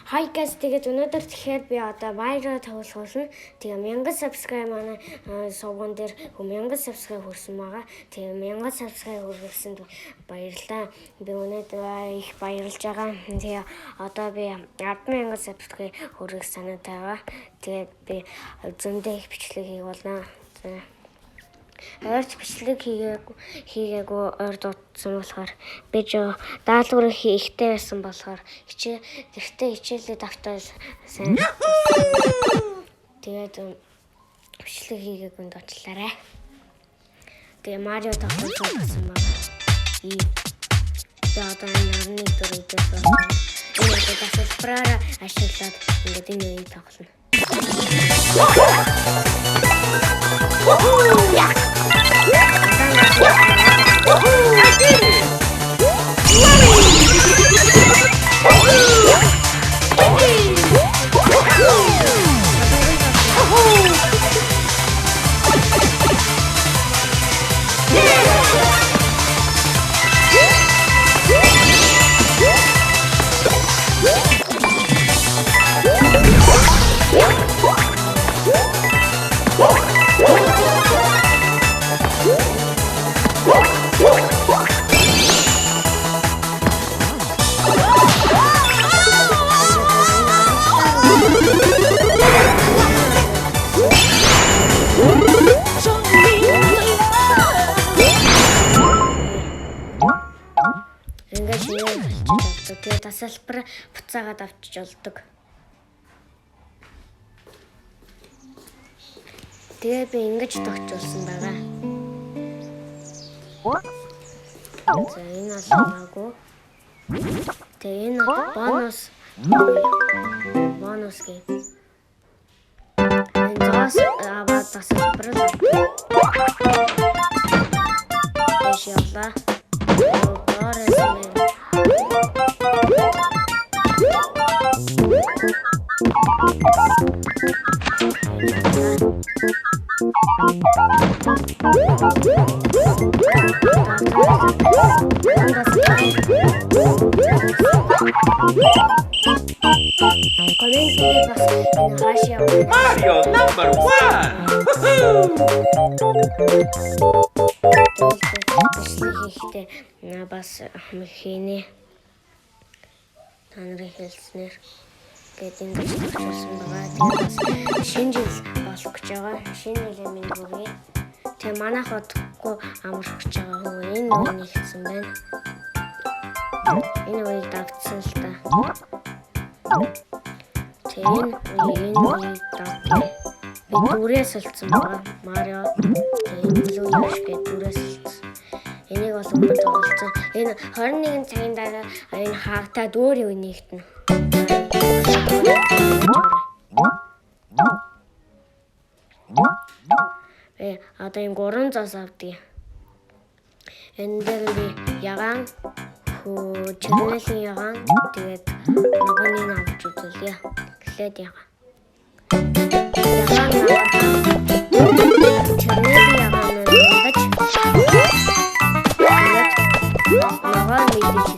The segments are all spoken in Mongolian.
Hi guys, тэгээд өнөөдөр тэгэхээр би одоо Viral тоглох болно. Тэгээ 1000 subscribe манай сувган дээр 1000 subscribe хүрсэн байгаа. Тэгээ 1000 subscribe хүргэсэнд баярлалаа. Би өнөөдөр их баярлж байгаа. Тэгээ одоо би 100000 subscribe хүргэх санаатай байгаа. Тэгээд би зөндөө их бичлэг хийх болно. Ойрч бичлэг хийгээгүй ойр дуудсан болохоор би даалгавар хийхтэй байсан болохоор хичээлээ давтаад сайн. Тэгээд бичлэг хийгээгүй дуучлаарай. Тэгээ Марио тоглож байсан байна. Би одоо нарны дөрөвдөөс байна. Тэгээд тасалбараараа ашиглаад ингээд энэ үеийг тоглоно. Тэгээд тасалбар буцаагаад авчиж олдог. Тэгээд би ингэж тогтуулсан байгаа. За энэ алгаагүй. Тэгээд энэ бонус гээ. Энэ зас аваад тасалбар л. Яшаала. Mario number 1. Бас хийнэ. Та нарын хэлснээр гээд ингэж болчихсон байгаа. Тэгээд бас шинэ жил болох гэж байгаа. Шинэ жилийн минь хүргэе. Тэгээ манайх удахгүй амрах гэж байгаа хөө энэ үеийг нэгсэн байна. Энэ үеийг давтсан л та. Тэгээ энэ үеийг давтсан. Би дүрээс олцсон байгаа. Марио тэгээ блүү яш гээд дүрээс олцсон. Энийг бол өмнө тоглолцсон. Энэ 21 цагийн дараа энэ хаагтаа дөөр юу нэгтэн. Одоо энэ 3 зас авдгийг. Энэ дээр би ягаан чирнэлийн ягаан тэгээд ногооны авч үзүүлье. Эхлээд ягаан. Чирнэлийн ягаан гэж ногоон мэдээж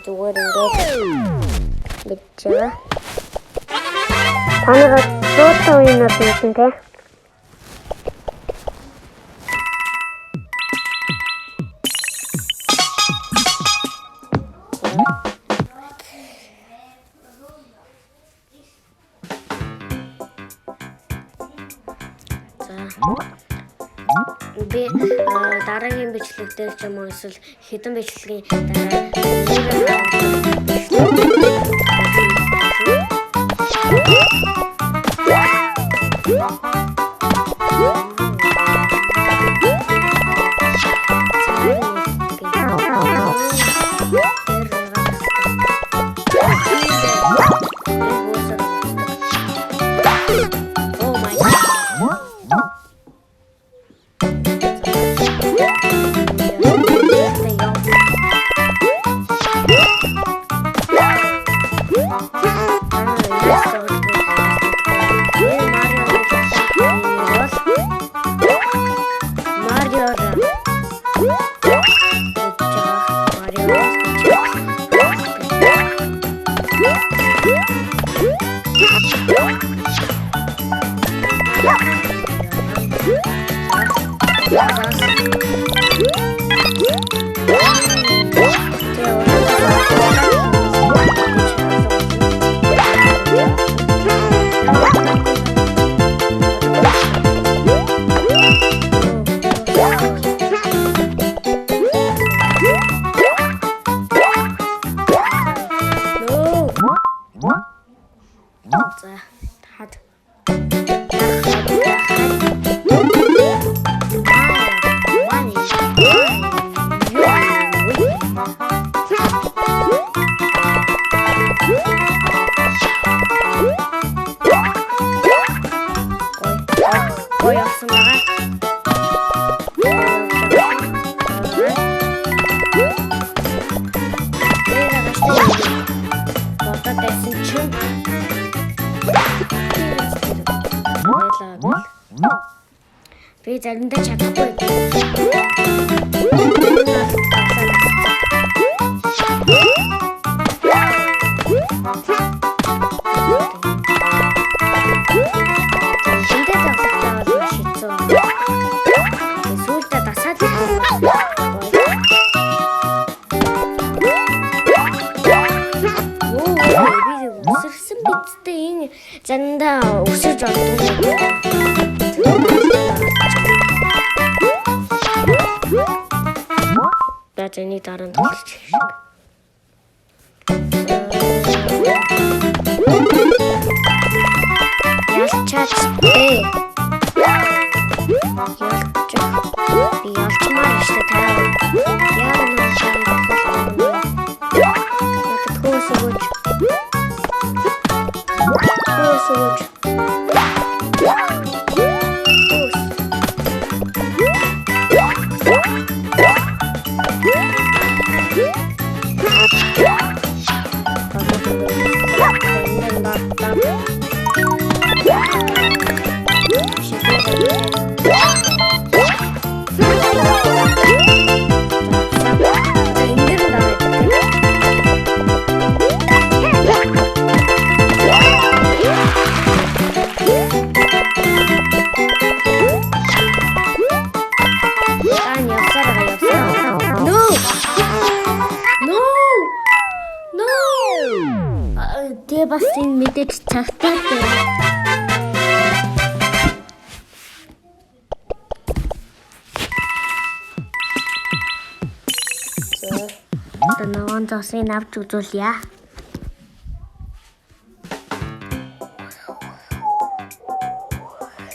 зүгээр ингээд бичээ. Танайгаа дуутай үеийнүүд байсан те. дараагийн бичлэг дээр ч юм уу эсвэл хэдэн бичлэгийн би заримдаа чадахгүй. Өсөрсөн бидтэй энэ заримдаа өсөж олддог. Бацны дараа нь тоглож шиг. Ялчаач дээ. Би ялчмаар штэ таа. Яа нэг шиг болох. Тхөөсөж. Тэгээ бас энэ мэдээж цагтаа байна. Тэгвэл зосын авч үзүүлье.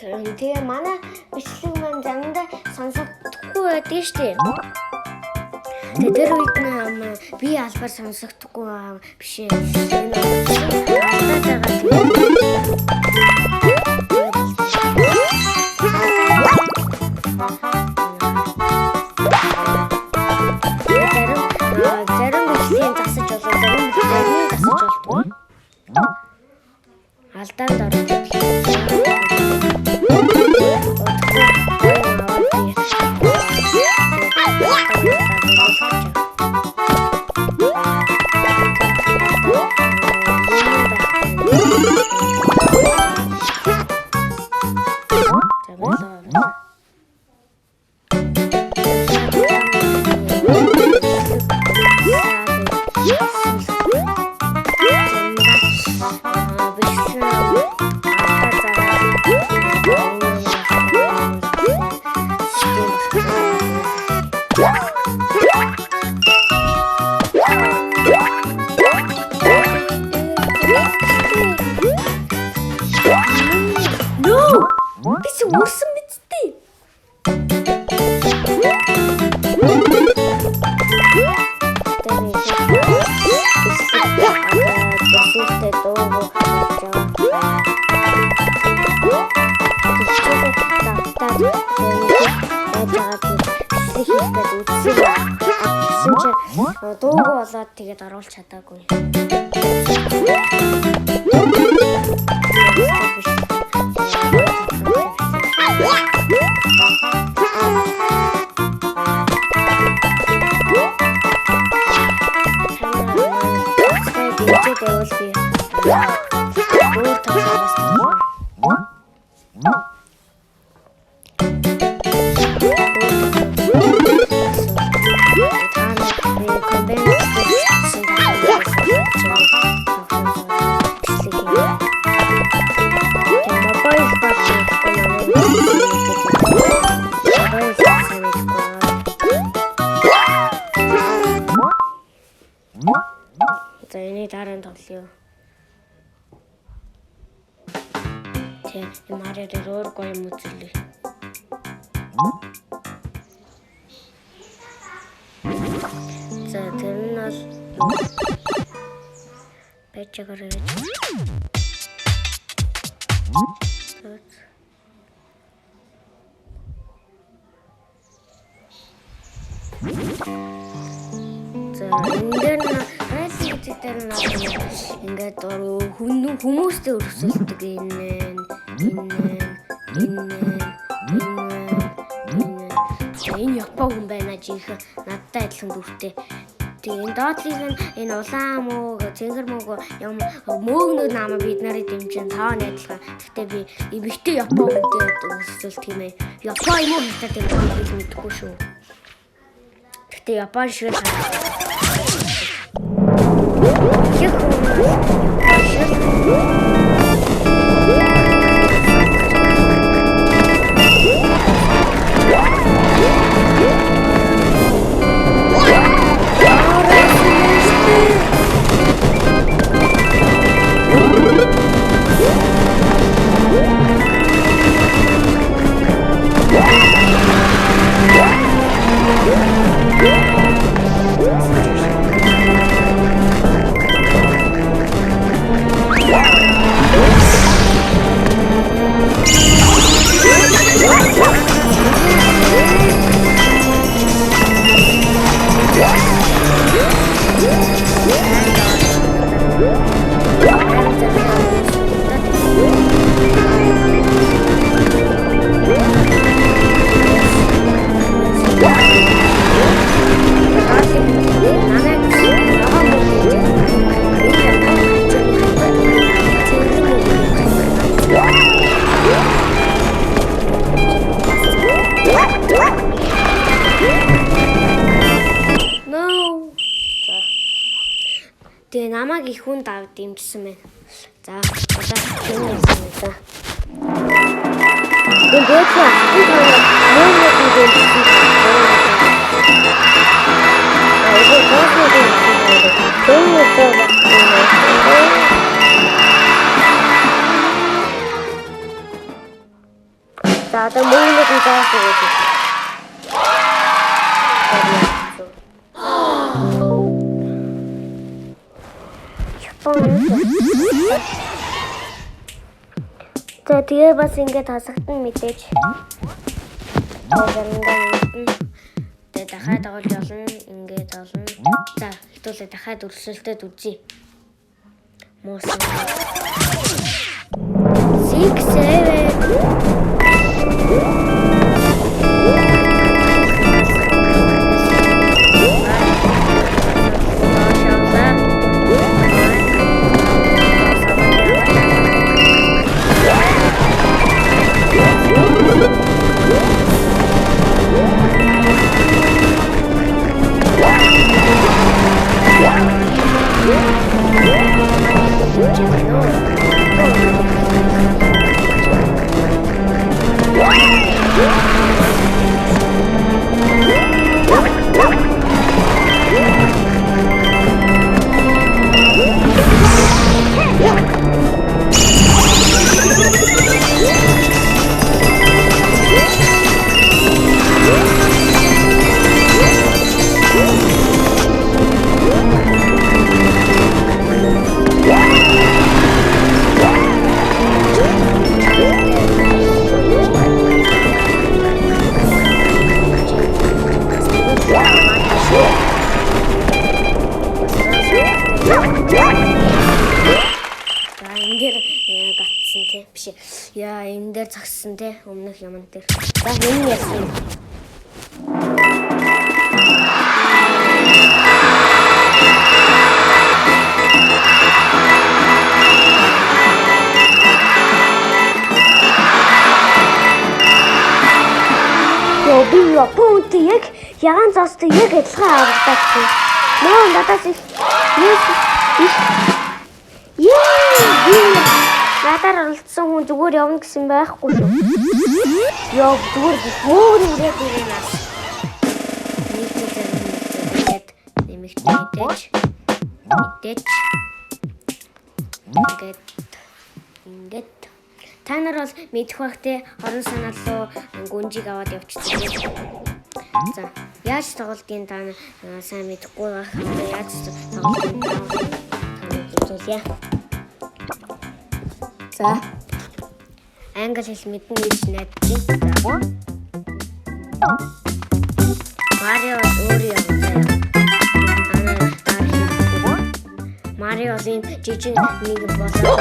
Тэгээ манай бичлэг маань заримдаа сонсогдохгүй байдаг шүү дээ. Тэр үед би албаар сонсогдохгүй биш ээ. Зарим бичлэгийг засаж болоо, зарим бичлэгийг засаж болтгоо. Алдаанд орох. дуугүй болоод тэгээд оруулах чадаагүй. За энэ дараанд тоглоё. Тэ Марио дээр гоё юм үзүүлээ. За тэр нь бол пэчгээр гэж. За ингээд хүмүүстэй өрсөлдөг энэ. Энэ Япон хүн байна жинхэнэ надтай адилхан дүртэй. Тэгээ энэ доотлыг энэ улаан муу, цэнгэр муу юм мөөгнүүд намаа бид нарыг дэмжин цааны адилхан. Гэхдээ би эмэгтэй Япон хүнтэй өрсөлдөх юм ээ. Япон юм уу гэдэг юм би мэдэхгүй шүү. Гэхдээ Япон шиг Тэгээ намайг их хүн давд дэмжсэн байна. За одоо энэ юм за. Энэ дэвчээ за одоо мөнгө заах гэдэг. За тэгээ бас ингээд хасагтан мэдээж. Тэгээ дахиад оолж олно, ингээд олно. За хэвтүүлээ дахиад өрсөлдөд үзье. Муусан. 6 7 Wow! биш. Яа энэ дээр загссан те өмнөх юм дээр. За энэ яасан. Би японт яг ягаан зоостой яг адилхан авагдсан. Нөө надаас их надаар оролцсон хүн зүгээр явна гэсэн байхгүй шүү. Яа зүгээр хөөр үрээд ирэнаас. Нийтэд нэмэгдэж ингээд та нар бол мэдэх бах те орон санаал руу гүнжиг аваад явчихсан. За яаж тоглодгийг та сайн мэдэхгүй байх. Яаж тоглодгийг за англи хэл мэднэ гэж найдаж байна. Марио өөр юм заяа. Марио зин жижиг нэг болоо.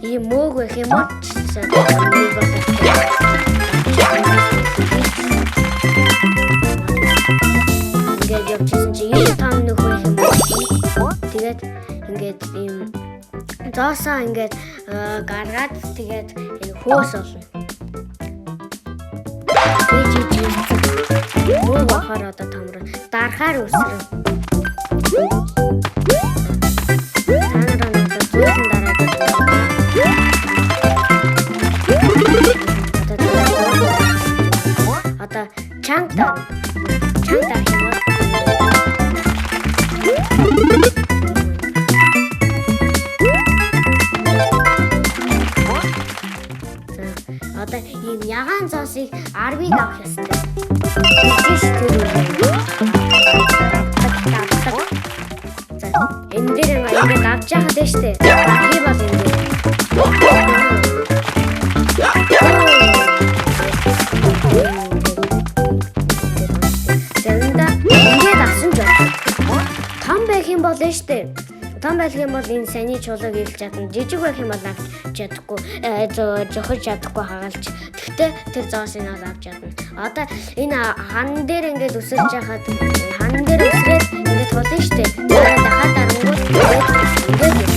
Ийм мөөг байх юм уу? Ингээд явчихсан чи ийм том нөхөө юм уу? Тэгээд ингээд ийм зоосоо ингээд гаргаад тэгээд энэ хөөс олно. Мөөг бахаар одоо томроо дарахаар үсрэн. Одоо чанга юм уу? Одоо ийм ягаан зоосыг 10-ыг авах ёстой. Энэ дээр ингээд авч яхад дээ штэ. Хий бол энэ. Ингээд авсан ч том байх юм бол штэ. Том байх юм бол энэ саний чулууг илж чадна. Жижиг байх юм бол авч чадахгүй, зохиж чадахгүй хагалж. Тэгтээ тэр зоосыг бол авч чадна. Одоо энэ хан дээр ингээд үсэрч яхад хан дээр үсрээд ингээд болно штэ. Тэгээд дахиад дарангуул ингээд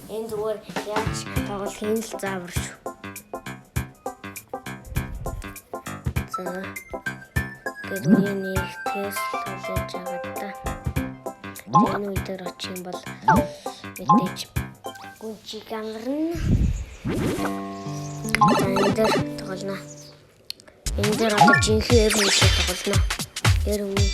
энэ зүгээр яаж тоглохын л заавар шүү. За гэдэг нэг тест хийж байгаа та. Энэ үедэр очих юм бол мэдээж гүнжиг амарна. Энэ дээр тоглоно. Энэ дээр одоо жинхэнэ эр хүн шиг тоглоно. Эр хүн.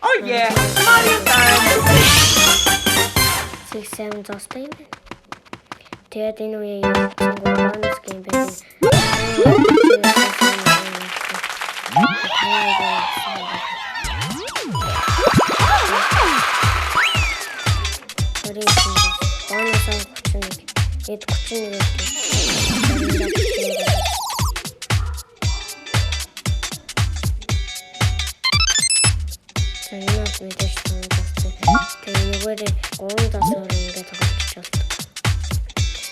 Oh yeah, Mario time. Seven зоостой юм байна. Тэгээд энэ үеийн bonus game байна. Эд 31 Санаас мэдээж тооцсон. Тэгээ нэгээрээ 3 дасаар ингээд тоглож болдог.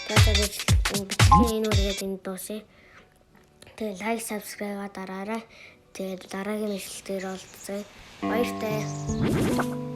Тэгээд бичлэгийн энэ үргээд энд дуусъя. Тэгээ лайк, subscribe дараарай. Тэгээд дараагийн мэдлэлээр олцгоё. Баяртай.